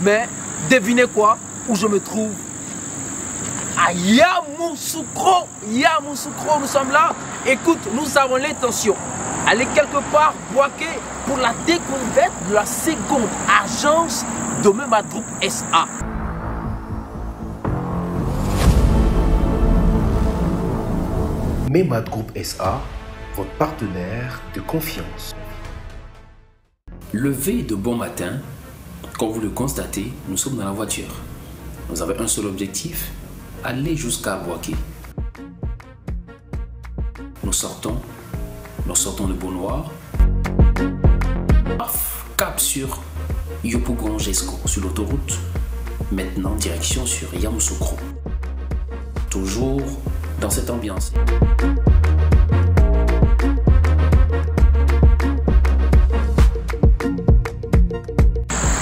mais devinez quoi? Où je me trouve? À Yamoussoukro. Yamoussoukro, nous sommes là. Écoute, nous avons l'intention d'aller quelque part Bouaké pour la découverte de la seconde agence de Memad Group SA. Memad Group SA, votre partenaire de confiance. Levé de bon matin, comme vous le constatez, nous sommes dans la voiture. Nous avons un seul objectif, aller jusqu'à Bouaké. Nous sortons le Beau Noir. Cap sur Yopougon-Jesco, sur l'autoroute. Maintenant, direction sur Yamoussoukro. Toujours dans cette ambiance.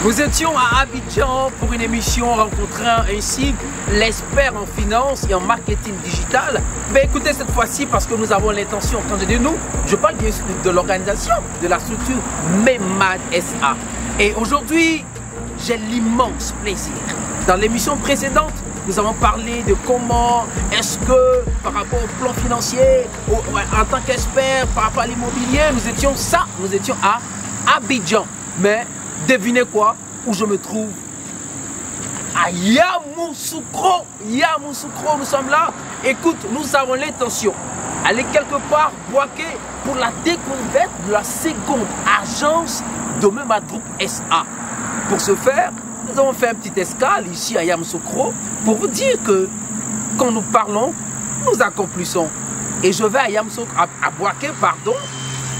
Nous étions à Abidjan pour une émission rencontrant ainsi l'expert en finance et en marketing digital. Mais écoutez cette fois-ci parce que nous avons l'intention, quand je dis nous, je parle bien sûr de l'organisation, de la structure Memad SA. Et aujourd'hui, j'ai l'immense plaisir. Dans l'émission précédente, nous avons parlé de comment est-ce que par rapport au plan financier, en tant qu'expert, par rapport à l'immobilier, nous étions à Abidjan. Mais devinez quoi? Où je me trouve? À Yamoussoukro. Yamoussoukro, nous sommes là. Écoute, nous avons l'intention d'aller quelque part Bouaké pour la découverte de la seconde agence de Memad Group SA. Pour ce faire, nous avons fait un petit escale ici à Yamoussoukro pour vous dire que quand nous parlons, nous accomplissons. Et je vais à Bouaké, pardon,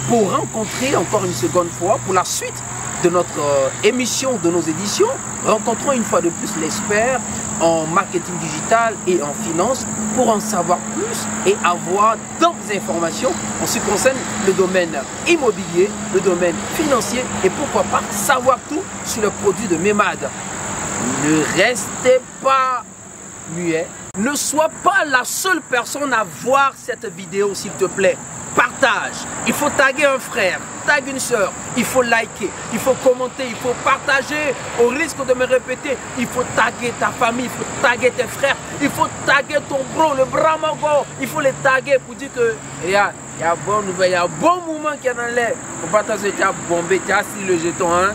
pour rencontrer encore une seconde fois pour la suite de notre émission, de nos éditions. Rencontrons une fois de plus l'expert en marketing digital et en finance pour en savoir plus et avoir d'autres informations en ce qui concerne le domaine immobilier, le domaine financier et pourquoi pas savoir tout sur le produit de Memad. Ne restez pas muet. Ne sois pas la seule personne à voir cette vidéo, s'il te plaît. Partage. Il faut taguer un frère, taguer une soeur. Il faut liker, il faut commenter, il faut partager. Au risque de me répéter, il faut taguer ta famille, il faut taguer tes frères, il faut taguer ton bro, le bramago. Il faut les taguer pour dire que il y a bonne nouvelle, il y a bon mouvement qui est dans l'air. Faut pas t'asseoir, tu as bombé, tu as si le jeton, hein.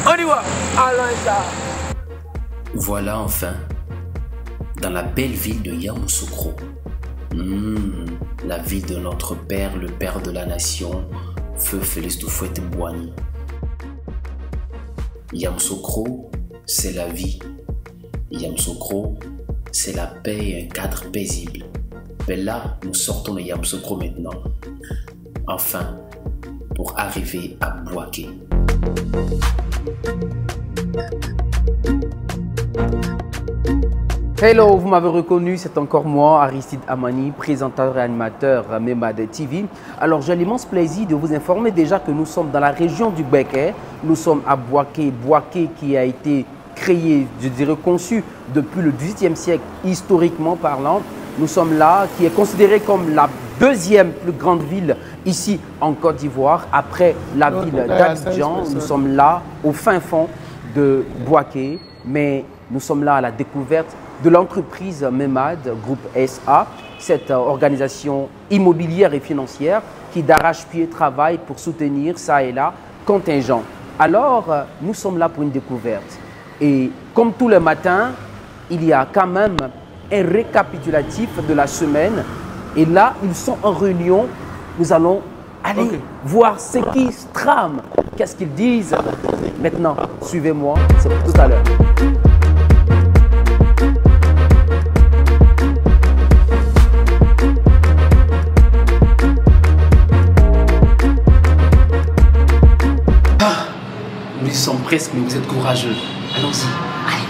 On y va. Allons ça. Voilà enfin, dans la belle ville de Yamoussoukro. La ville de notre père, le père de la nation, Feu Félix Houphouët-Boigny. Yamoussoukro, c'est la vie. Yamoussoukro, c'est la paix et un cadre paisible. Mais là, nous sortons de Yamoussoukro maintenant. Enfin, pour arriver à Bouaké. Hello, vous m'avez reconnu, c'est encore moi, Aristide Amani, présentateur et animateur Memad TV. Alors j'ai l'immense plaisir de vous informer déjà que nous sommes dans la région du Béquet. Nous sommes à Bouaké, Bouaké qui a été créé, je dirais conçu depuis le XVIIIe siècle, historiquement parlant. Nous sommes là, qui est considérée comme la deuxième plus grande ville ici en Côte d'Ivoire, après la ville d'Abidjan. Nous sommes là, au fin fond de Bouaké, mais nous sommes là à la découverte de l'entreprise Memad Group SA, cette organisation immobilière et financière qui d'arrache-pied travaille pour soutenir ça et là contingents. Alors, nous sommes là pour une découverte. Et comme tous les matins, il y a quand même un récapitulatif de la semaine. Et là, ils sont en réunion. Nous allons aller voir ce qui se trame. Qu'est-ce qu'ils disent? Maintenant, suivez-moi, c'est pour tout à l'heure. Nous y sommes presque, mais vous êtes courageux. Allons-y. Allez.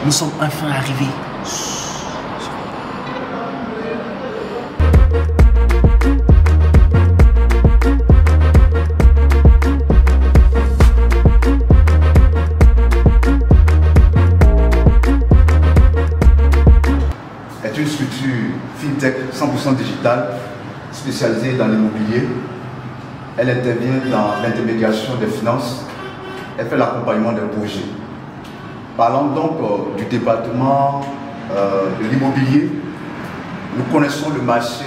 Nous sommes enfin arrivés. Est une structure fintech 100% digitale spécialisée dans l'immobilier, Elle intervient dans l'intermédiation des finances. Elle fait l'accompagnement des projets. Parlant donc du département de l'immobilier, nous connaissons le marché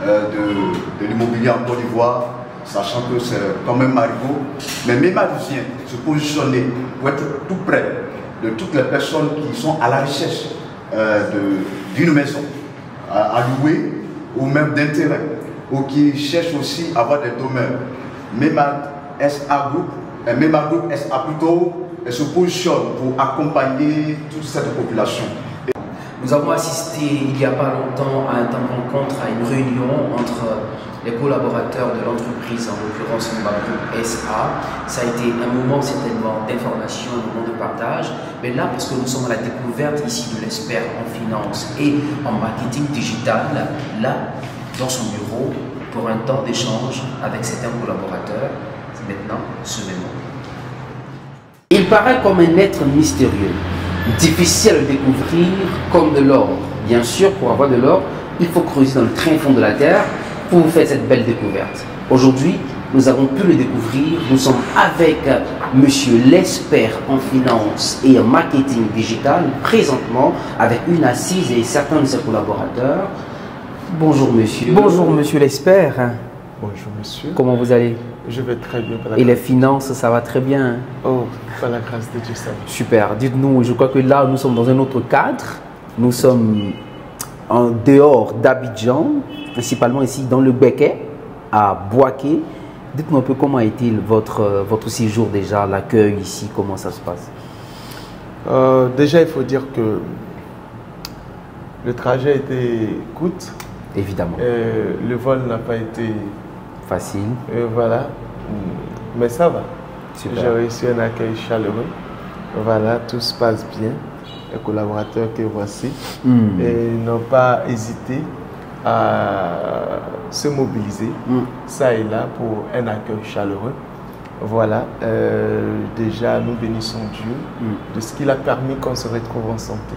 de l'immobilier en Côte d'Ivoire, sachant que c'est quand même Marigot. Mais MEMAD vient se positionner pour être tout près de toutes les personnes qui sont à la recherche d'une maison à louer ou même d'un terrain, ou qui cherchent aussi à avoir des domaines. MEMAD SA Group, MEMAD Group SA plutôt, se positionne pour accompagner toute cette population. Nous avons assisté il n'y a pas longtemps à un temps de rencontre, à une réunion entre les collaborateurs de l'entreprise, en l'occurrence MEMAD Group SA. Ça a été un moment certainement d'information, un moment de partage. Mais là, parce que nous sommes à la découverte ici de l'expert en finance et en marketing digital, là, dans son bureau, pour un temps d'échange avec certains collaborateurs, c'est maintenant ce moment. Il paraît comme un être mystérieux, difficile à découvrir comme de l'or. Bien sûr, pour avoir de l'or, il faut creuser dans le très fond de la terre pour vous faire cette belle découverte. Aujourd'hui, nous avons pu le découvrir. Nous sommes avec monsieur l'expert en finance et en marketing digital, présentement avec une assise et certains de ses collaborateurs. Bonjour monsieur. Bonjour monsieur l'expert. Bonjour monsieur. Comment vous allez? Je vais très bien. Et les finances, ça va très bien? Oh, par la grâce de Dieu, ça va. Super. Dites-nous, je crois que là, nous sommes dans un autre cadre. Nous sommes en dehors d'Abidjan, principalement ici dans le Béquet, à Boaké. Dites-nous un peu comment a été votre séjour déjà, l'accueil ici, comment ça se passe? Déjà, il faut dire que le trajet a été court. Évidemment. Le vol n'a pas été facile. Voilà. Mais ça va. Super. J'ai réussi un accueil chaleureux. Voilà, tout se passe bien. Les collaborateurs que voici et n'ont pas hésité à se mobiliser, ça et là, pour un accueil chaleureux. Voilà, déjà nous bénissons Dieu de ce qu'il a permis qu'on se retrouve en santé.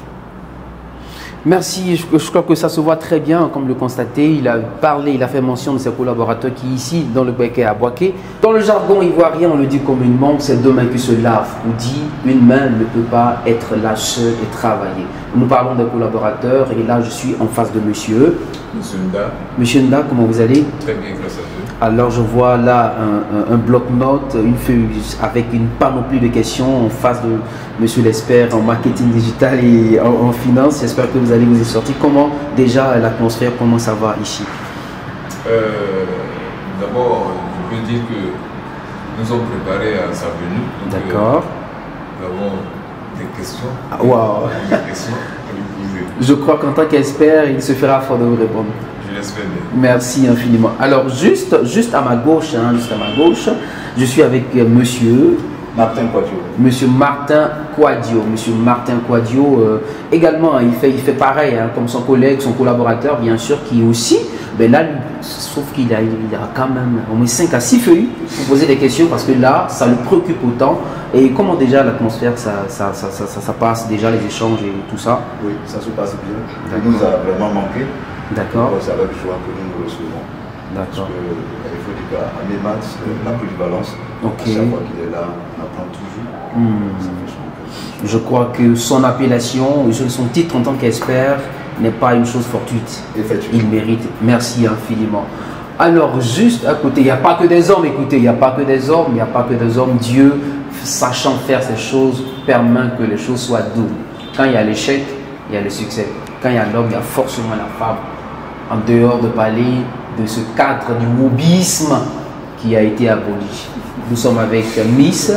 Merci, je crois que ça se voit très bien, comme le constatez. Il a parlé, il a fait mention de ses collaborateurs qui ici, dans le Béquet à Boaké. Dans le jargon ivoirien, on le dit communément, c'est deux mains qui se lavent. On dit, une main ne peut pas être là seule et travailler. Nous parlons des collaborateurs et là, je suis en face de monsieur. Monsieur Nda. Monsieur Nda, comment vous allez? Très bien, grâce à Dieu. Alors, je vois là un bloc-notes, une feuille avec une panoplie de questions en face de monsieur l'expert en marketing digital et en finance. J'espère que vous allez vous y sortir. Comment déjà l'atmosphère, comment ça va ici? D'abord, je peux dire que nous sommes préparés à sa venue. D'accord. Nous avons des questions. Ah, wow. Des questions à lui poser. Je crois qu'en tant qu'expert, il se fera fort de vous répondre. Je l'espère bien. Merci infiniment. Alors, juste à ma gauche, je suis avec monsieur Martin Quadio. Monsieur Martin Quadio. Monsieur Martin Quadio, également, il fait pareil, hein, comme son collègue, son collaborateur, bien sûr, qui aussi, ben là, sauf qu'il a quand même au moins 5 à 6 feuilles pour poser des questions, parce que là, ça le préoccupe autant. Et comment déjà l'atmosphère, ça passe, déjà les échanges et tout ça? Oui, ça se passe bien. Il nous a vraiment manqué. D'accord. C'est avec joie que nous nous recevons. D'accord. Il faut dire qu'à MEMAD, la polyvalence, Ok. à chaque fois qu'il est là, on apprend toujours. Ça fait son Je crois que son appellation, son titre en tant qu'expert n'est pas une chose fortuite. Effectivement. Il mérite. Merci infiniment. Alors, juste à côté, il n'y a pas que des hommes, écoutez, il n'y a pas que des hommes, il n'y a pas que des hommes. Dieu, sachant faire ces choses, permet que les choses soient doubles. Quand il y a l'échec, il y a le succès. Quand il y a l'homme, il y a forcément la femme. En dehors de parler de ce cadre du wokisme qui a été aboli. Nous sommes avec Miss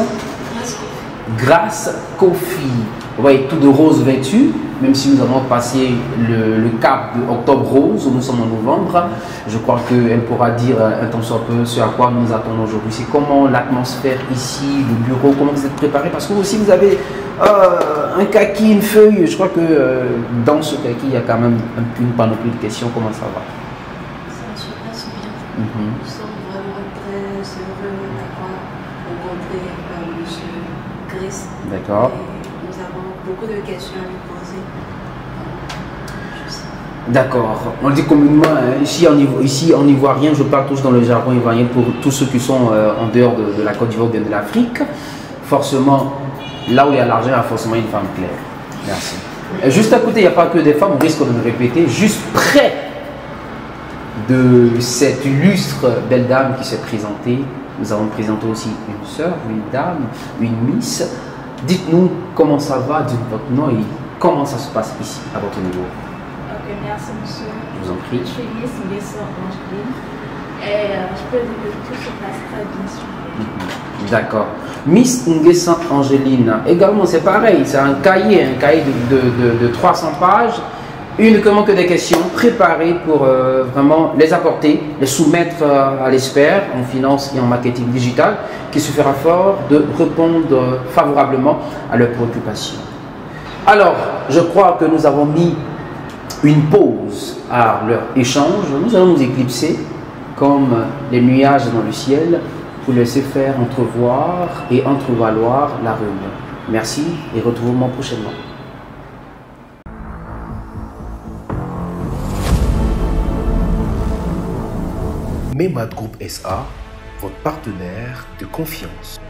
Grace Kofi. Vous voyez, tout de rose vêtu, même si nous avons passé le cap de octobre rose, nous sommes en novembre. Je crois qu'elle pourra dire un tant soit peu ce à quoi nous attendons aujourd'hui. C'est comment l'atmosphère ici, le bureau, comment vous êtes préparé, parce que vous aussi vous avez un kaki, une feuille. Je crois que dans ce kaki, il y a quand même une panoplie de questions. Comment ça va? Ça se passe bien. Nous sommes vraiment très heureux d'avoir rencontré M. Chris. D'accord. Nous avons beaucoup de questions à lui poser. D'accord. On le dit communément, hein, ici en ivoirien, je parle tous dans le jargon ivoirien pour tous ceux qui sont en dehors de la Côte d'Ivoire ou bien de l'Afrique. Forcément, là où il y a l'argent, il y a forcément une femme claire. Merci. Et juste à côté, il n'y a pas que des femmes, on risque de me répéter, juste près de cette illustre belle dame qui s'est présentée, nous avons présenté aussi une sœur, une dame, une miss. Dites-nous comment ça va, dites votre nom et comment ça se passe ici, à votre niveau. Ok, merci monsieur. Je vous en prie. Je suis Miss Nguessa Angeline et je peux dire que tout se passe très bien sûr. D'accord. Miss Nguessa Angeline, également c'est pareil, c'est un cahier de 300 pages, uniquement que des questions préparées pour vraiment les apporter, les soumettre à l'expert en finance et en marketing digital qui se fera fort de répondre favorablement à leurs préoccupations. Alors, je crois que nous avons mis une pause à leur échange. Nous allons nous éclipser comme les nuages dans le ciel pour laisser faire entrevoir et entrevaloir la réunion. Merci et retrouvons-moi prochainement. MEMAD Group SA, votre partenaire de confiance.